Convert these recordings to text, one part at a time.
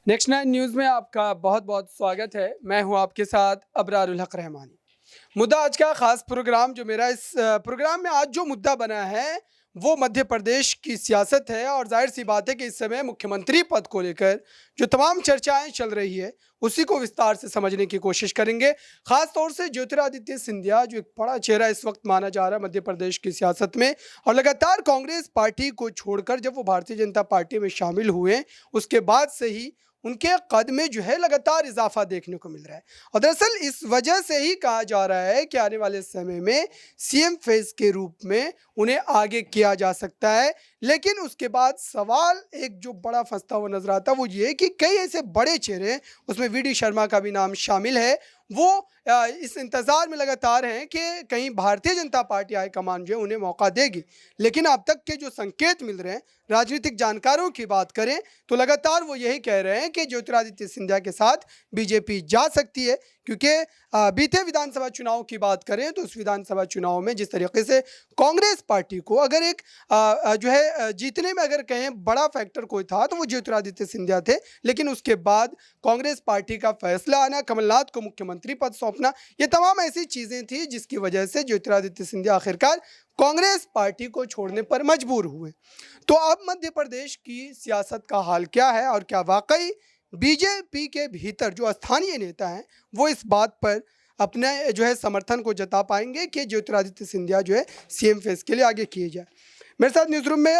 Next nine news में आपका बहुत बहुत स्वागत है। मैं हूं आपके साथ अबरारुल हक रहमानी। मुद्दा आज का खास प्रोग्राम जो मेरा इस प्रोग्राम में आज जो मुद्दा बना है वो मध्य प्रदेश की सियासत है और जाहिर सी बात है कि इस समय मुख्यमंत्री पद को लेकर जो तमाम चर्चाएं चल रही है उसी को विस्तार से समझने की कोशिश करेंगे। खास तौर से ज्योतिरादित्य सिंधिया जो एक बड़ा चेहरा इस वक्त माना जा रहा है मध्य प्रदेश की सियासत में, और लगातार कांग्रेस पार्टी को छोड़कर जब वो भारतीय जनता पार्टी में शामिल हुए उसके बाद से ही उनके कद में जो है लगातार इजाफा देखने को मिल रहा है। और दरअसल इस वजह से ही कहा जा रहा है कि आने वाले समय में सीएम फेस के रूप में उन्हें आगे किया जा सकता है। लेकिन उसके बाद सवाल एक जो बड़ा फंसता हुआ नजर आता है वो ये कि कई ऐसे बड़े चेहरे, उसमें वीडी शर्मा का भी नाम शामिल है, वो इस इंतजार में लगातार हैं कि कहीं भारतीय जनता पार्टी हाईकमान जो है उन्हें मौका देगी। लेकिन अब तक के जो संकेत मिल रहे हैं, राजनीतिक जानकारों की बात करें तो लगातार वो यही कह रहे हैं कि ज्योतिरादित्य सिंधिया के साथ बीजेपी जा सकती है, क्योंकि बीते विधानसभा चुनाव की बात करें तो उस विधानसभा चुनाव में जिस तरीके से कांग्रेस पार्टी को अगर एक जो है जीतने में अगर कहें बड़ा फैक्टर कोई था तो वो ज्योतिरादित्य सिंधिया थे। लेकिन उसके बाद कांग्रेस पार्टी का फैसला आना, कमलनाथ को मुख्यमंत्री पद सौंपना, ये तमाम ऐसी चीज़ें थी जिसकी वजह से ज्योतिरादित्य सिंधिया आखिरकार कांग्रेस पार्टी को छोड़ने पर मजबूर हुए। तो अब मध्य प्रदेश की सियासत का हाल क्या है और क्या वाकई बीजेपी के भीतर जो स्थानीय नेता हैं वो इस बात पर अपने जो है समर्थन को जता पाएंगे कि ज्योतिरादित्य सिंधिया जो है सीएम फेस के लिए आगे किए जाए। मेरे साथ न्यूज़ रूम में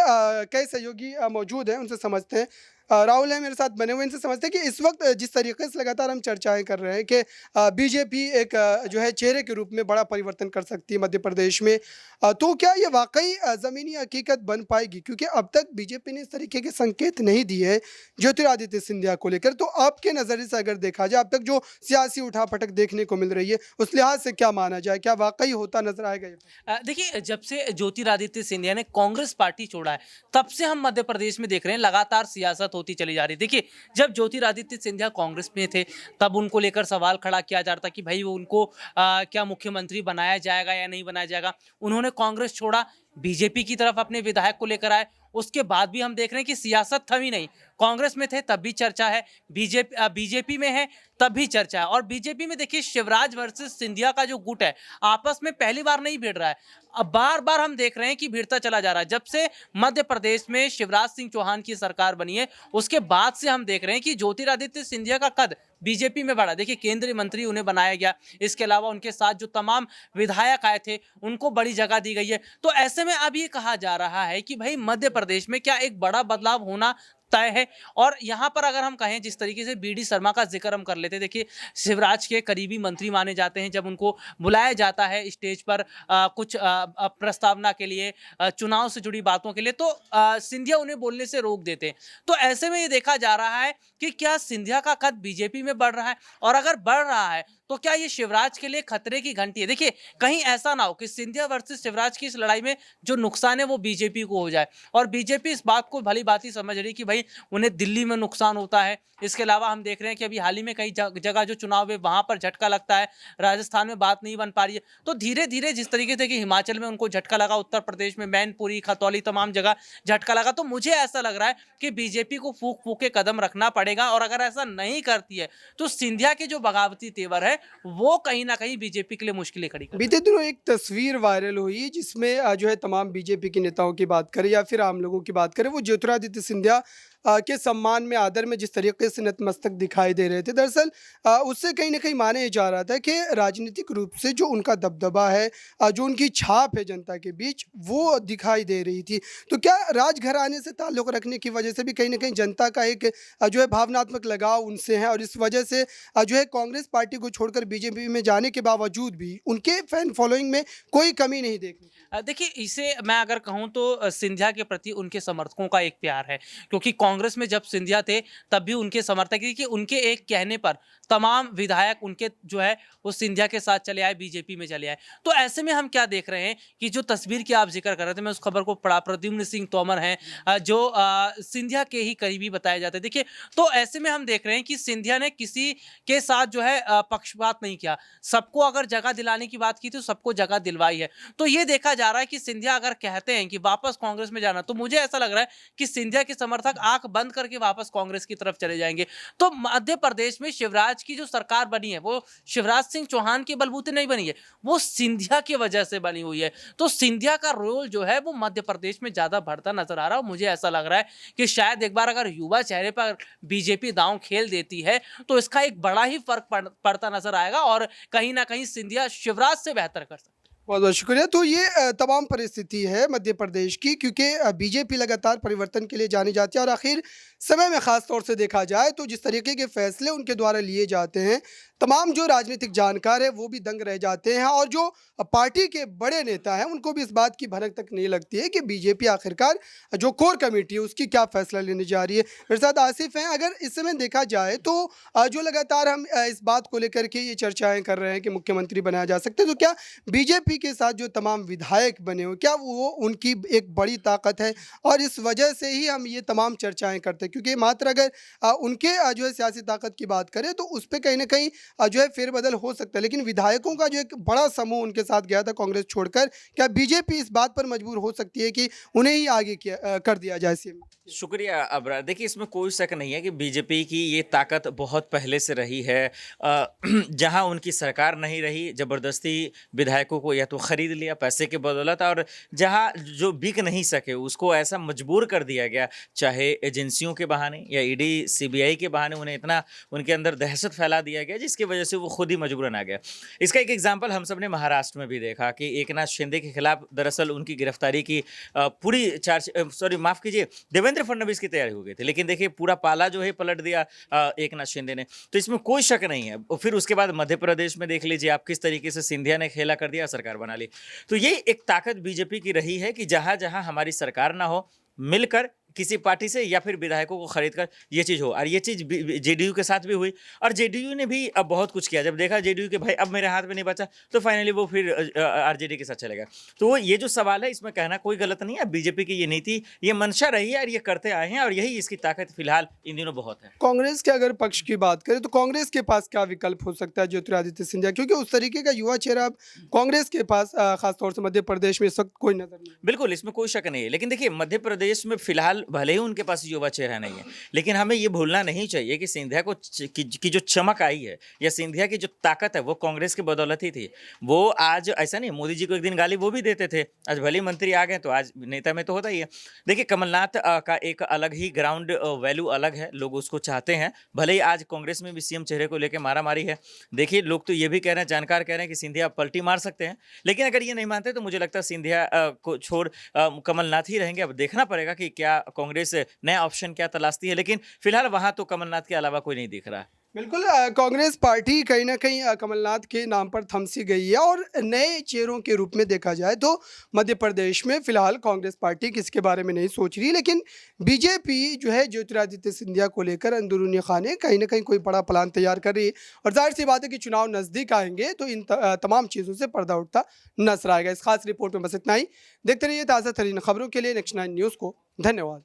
कई सहयोगी मौजूद हैं, उनसे समझते हैं। राहुल है मेरे साथ बने हुए, इनसे समझते हैं कि इस वक्त जिस तरीके से लगातार हम चर्चाएं कर रहे हैं कि बीजेपी एक जो है चेहरे के रूप में बड़ा परिवर्तन कर सकती है मध्य प्रदेश में, तो क्या ये वाकई ज़मीनी हकीकत बन पाएगी? क्योंकि अब तक बीजेपी ने इस तरीके के संकेत नहीं दिए हैं ज्योतिरादित्य सिंधिया को लेकर। तो आपके नज़रिए से अगर देखा जाए अब तक जो सियासी उठापटक देखने को मिल रही है उस लिहाज से क्या माना जाए, क्या वाकई होता नजर आएगा ये? देखिए, जब से ज्योतिरादित्य सिंधिया ने कांग्रेस पार्टी छोड़ा है, तब से हम मध्य प्रदेश में देख रहे हैं लगातार सियासत होती चली जा रही है। देखिए, जब ज्योतिरादित्य सिंधिया कांग्रेस में थे, तब उनको लेकर सवाल खड़ा किया जा रहा था कि भाई वो उनको क्या मुख्यमंत्री बनाया जाएगा या नहीं बनाया जाएगा। उन्होंने कांग्रेस छोड़ा, बीजेपी की तरफ अपने विधायक को लेकर आए। उसके बाद भी हम देख रहे हैं कि सियासत थमी नहीं। कांग्रेस में थे तब भी चर्चा है, बीजेपी में है तब भी चर्चा है। और बीजेपी में देखिए, शिवराज वर्सेस सिंधिया का जो गुट है, आपस में पहली बार नहीं भिड़ रहा है। अब बार-बार हम देख रहे हैं कि भिड़ता चला जा रहा है। जब से मध्य प्रदेश में शिवराज सिंह चौहान की सरकार बनी है, उसके बाद से हम देख रहे हैं कि ज्योतिरादित्य सिंधिया का कद बीजेपी में बढ़ा। देखिए, केंद्रीय मंत्री उन्हें बनाया गया। इसके अलावा उनके साथ जो तमाम विधायक आए थे, उनको बड़ी जगह दी गई है। तो ऐसे में अब ये कहा जा रहा है कि भाई मध्य प्रदेश में क्या एक बड़ा बदलाव होना तय है। और यहाँ पर अगर हम कहें, जिस तरीके से बीडी शर्मा का जिक्र हम कर लेते हैं, देखिए शिवराज के करीबी मंत्री माने जाते हैं। जब उनको बुलाया जाता है स्टेज पर कुछ प्रस्तावना के लिए, चुनाव से जुड़ी बातों के लिए, तो सिंधिया उन्हें बोलने से रोक देते हैं। तो ऐसे में ये देखा जा रहा है कि क्या सिंधिया का कद बीजेपी में बढ़ रहा है, और अगर बढ़ रहा है तो क्या ये शिवराज के लिए खतरे की घंटी है। देखिए, कहीं ऐसा ना हो कि सिंधिया वर्सेस शिवराज की इस लड़ाई में जो नुकसान है वो बीजेपी को हो जाए, और बीजेपी इस बात को भली भांति समझ रही कि भाई उन्हें दिल्ली में नुकसान होता है। इसके अलावा हम देख रहे हैं कि अभी हाल ही में कई जगह जो चुनाव है वहां पर झटका लगता है, राजस्थान में बात नहीं बन पा रही है। तो धीरे धीरे जिस तरीके से कि हिमाचल में उनको झटका लगा, उत्तर प्रदेश में मैनपुरी, खतौली, तमाम जगह झटका लगा, तो मुझे ऐसा लग रहा है कि बीजेपी को फूक फूक के कदम रखना पड़ेगा। और अगर ऐसा नहीं करती है तो सिंधिया के जो बगावती तेवर है वो कहीं ना कहीं बीजेपी के लिए मुश्किलें खड़ी कर। बीते दिनों एक तस्वीर वायरल हुई जिसमें जो है तमाम बीजेपी के नेताओं की बात करें या फिर आम लोगों की बात करें, वो ज्योतिरादित्य सिंधिया के सम्मान में, आदर में जिस तरीके से नतमस्तक दिखाई दे रहे थे। दरअसल उससे कहीं ना कहीं माने ये जा रहा था कि राजनीतिक रूप से जो उनका दबदबा है, जो उनकी छाप है जनता के बीच, वो दिखाई दे रही थी। तो क्या राजघराने से ताल्लुक़ रखने की वजह से भी कहीं ना कहीं जनता का एक जो है भावनात्मक लगाव उनसे है, और इस वजह से जो है कांग्रेस पार्टी को छोड़कर बीजेपी में जाने के बावजूद भी उनके फैन फॉलोइंग में कोई कमी नहीं देखने को? देखिए, इसे मैं अगर कहूँ तो सिंधिया के प्रति उनके समर्थकों का एक प्यार है, क्योंकि कांग्रेस में जब सिंधिया थे तब भी उनके समर्थक, देखिए उनके एक कहने पर तमाम विधायक उनके जो है वो सिंधिया के साथ चले आए, बीजेपी में चले आए। तो ऐसे में हम क्या देख रहे हैं कि जो तस्वीर की आप जिक्र कर रहे थे, मैं उस खबर को पढ़ा, प्रद्युम्न सिंह तोमर हैं जो सिंधिया के ही करीबी बताए जाते हैं। देखिए, तो ऐसे में हम देख रहे हैं कि सिंधिया ने किसी के साथ जो है पक्षपात नहीं किया, सबको अगर जगह दिलाने की बात की तो सबको जगह दिलवाई है। तो ये देखा जा रहा है कि सिंधिया अगर कहते हैं कि वापस कांग्रेस में जाना, तो मुझे ऐसा लग रहा है कि सिंधिया के समर्थक आंख आंख बंद करके वापस कांग्रेस की तरफ चले जाएंगे। तो मध्य प्रदेश में शिवराज की जो सरकार बनी है वो शिवराज सिंह चौहान के बलबूते नहीं बनी है, वो सिंधिया की वजह से बनी हुई है। तो सिंधिया का रोल जो है वो मध्य प्रदेश में ज्यादा बढ़ता नजर आ रहा है। और मुझे ऐसा लग रहा है कि शायद एक बार अगर युवा चेहरे पर बीजेपी दांव खेल देती है तो इसका एक बड़ा ही फर्क पड़ता नजर आएगा और कहीं ना कहीं सिंधिया शिवराज से बेहतर कर सकता है। बहुत बहुत शुक्रिया। तो ये तमाम परिस्थिति है मध्य प्रदेश की, क्योंकि बीजेपी लगातार परिवर्तन के लिए जानी जाती है और आखिर समय में ख़ास तौर से देखा जाए तो जिस तरीके के फैसले उनके द्वारा लिए जाते हैं, तमाम जो राजनीतिक जानकार है वो भी दंग रह जाते हैं और जो पार्टी के बड़े नेता हैं उनको भी इस बात की भनक तक नहीं लगती है कि बीजेपी आखिरकार जो कोर कमेटी है उसकी क्या फैसला लेने जा रही है। मेरे साथ आसिफ हैं। अगर इस समय देखा जाए तो जो लगातार हम इस बात को लेकर के ये चर्चाएं कर रहे हैं कि मुख्यमंत्री बनाया जा सकता है, तो क्या बीजेपी के साथ जो तमाम विधायक बने हो क्या वो उनकी एक बड़ी ताकत है और इस वजह से ही हम ये तमाम चर्चाएं करते हैं? क्योंकि मात्र अगर उनके जो है सियासी ताकत की बात करें तो उस पर कहीं ना कहीं जो है फेरबदल हो सकता है, लेकिन विधायकों का जो एक बड़ा समूह उनके साथ गया था कांग्रेस छोड़कर, क्या बीजेपी इस बात पर मजबूर हो सकती है कि उन्हें ही आगे कर दिया जाए सीएम? शुक्रिया अबरार। देखिए, इसमें कोई शक नहीं है कि बीजेपी की ये ताकत बहुत पहले से रही है। जहां उनकी सरकार नहीं रही, ज़बरदस्ती विधायकों को या तो खरीद लिया पैसे के बदौलत, और जहां जो बिक नहीं सके उसको ऐसा मजबूर कर दिया गया, चाहे एजेंसियों के बहाने या ईडी सीबीआई के बहाने उन्हें इतना उनके अंदर दहशत फैला दिया गया जिसकी वजह से वो खुद ही मजबूरन आ गया। इसका एक एग्जाम्पल हम सब ने महाराष्ट्र में भी देखा कि एकनाथ शिंदे के खिलाफ दरअसल उनकी गिरफ्तारी की पूरी माफ़ कीजिए, देवेंद्र फडणवीस की तैयारी हो गई थी, लेकिन देखिए पूरा पाला जो है पलट दिया एकनाथ शिंदे ने। तो इसमें कोई शक नहीं है। और फिर उसके बाद मध्य प्रदेश में देख लीजिए आप किस तरीके से सिंधिया ने खेला कर दिया, सरकार बना ली। तो ये एक ताकत बीजेपी की रही है कि जहां जहां हमारी सरकार ना हो, मिलकर किसी पार्टी से या फिर विधायकों को खरीद कर ये चीज़ हो। और ये चीज़ जेडीयू के साथ भी हुई, और जेडीयू ने भी अब बहुत कुछ किया। जब देखा जेडीयू के भाई अब मेरे हाथ में नहीं बचा, तो फाइनली वो फिर आरजेडी के साथ चलेगा। तो ये जो सवाल है इसमें कहना कोई गलत नहीं है। बीजेपी की ये नीति, ये मंशा रही है और ये करते आए हैं, और यही इसकी ताकत फिलहाल इन दिनों बहुत है। कांग्रेस के अगर पक्ष की बात करें तो कांग्रेस के पास क्या विकल्प हो सकता है ज्योतिरादित्य सिंधिया, क्योंकि उस तरीके का युवा चेहरा अब कांग्रेस के पास खासतौर से मध्य प्रदेश में इस वक्त कोई नजर नहीं। बिल्कुल, इसमें कोई शक नहीं है। लेकिन देखिए, मध्य प्रदेश में फिलहाल भले ही उनके पास युवा चेहरा नहीं है, लेकिन हमें ये भूलना नहीं चाहिए कि सिंधिया को की जो चमक आई है या सिंधिया की जो ताकत है वो कांग्रेस की बदौलत ही थी। वो आज ऐसा नहीं, मोदी जी को एक दिन गाली वो भी देते थे, आज भले मंत्री आ गए तो आज नेता में तो होता ही है। देखिए, कमलनाथ का एक अलग ही ग्राउंड वैल्यू अलग है, लोग उसको चाहते हैं। भले ही आज कांग्रेस में भी सीएम चेहरे को लेकर मारामारी है। देखिए, लोग तो ये भी कह रहे हैं, जानकार कह रहे हैं कि सिंधिया पलटी मार सकते हैं, लेकिन अगर ये नहीं मानते तो मुझे लगता है सिंधिया को छोड़ कमलनाथ ही रहेंगे। अब देखना पड़ेगा कि क्या कांग्रेस नया ऑप्शन क्या तलाशती है, लेकिन फिलहाल वहां तो कमलनाथ के अलावा कोई नहीं दिख रहा है। बिल्कुल, कांग्रेस पार्टी कहीं ना कहीं कमलनाथ के नाम पर थमसी गई है और नए चेहरों के रूप में देखा जाए तो मध्य प्रदेश में फिलहाल कांग्रेस पार्टी किसके बारे में नहीं सोच रही, लेकिन बीजेपी जो है ज्योतिरादित्य सिंधिया को लेकर अंदरूनी खाने कहीं ना कहीं कोई बड़ा प्लान तैयार कर रही है। और जाहिर सी बात है कि चुनाव नज़दीक आएंगे तो इन तमाम चीज़ों से पर्दा उठता नजर आएगा। इस खास रिपोर्ट में बस इतना ही। देखते रहिए ताज़ा तरीन खबरों के लिए नेक्स्ट 9 न्यूज़ को। धन्यवाद।